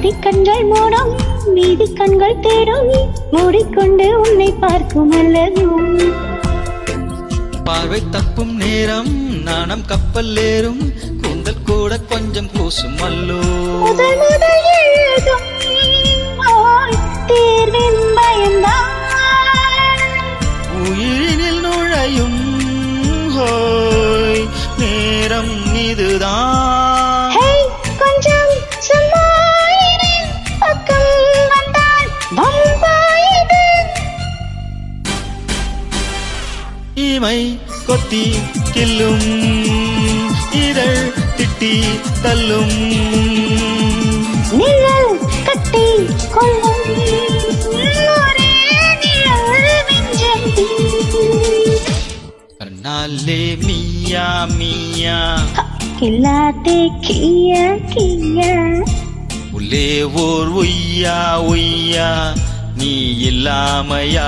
பாதி கண்கள் மூடும் மீதி கண்கள் தேடும் மூடிக்கொண்டு உன்னை பார்க்கும் அல்லது பார்வை தப்பும் நேரம் நாணம் கப்பல் ஏறும் கூந்தல் கூட கொஞ்சம் கூசும் அல்லோ முதல் முதல் எழுதும் தேர்வின் பயந்தான் உயிரினில் நுழையும் ஹோய் நேரம் இதுதான் கொஞ்சம் சும்மா பக்கம் வந்தால் பம்பாயது இமை கொத்தி கில்லும் இதழ் திட்டி தள்ளும் நிழல் கட்டி கொள்ளும் ஒரே நிழல் மிஞ்சம் கண்ணாலே மியா மியா கில்லாத்தே கியா கியா உள்ளே ஓர் ஒய்யா ஒய்யா நீ இல்லாமையா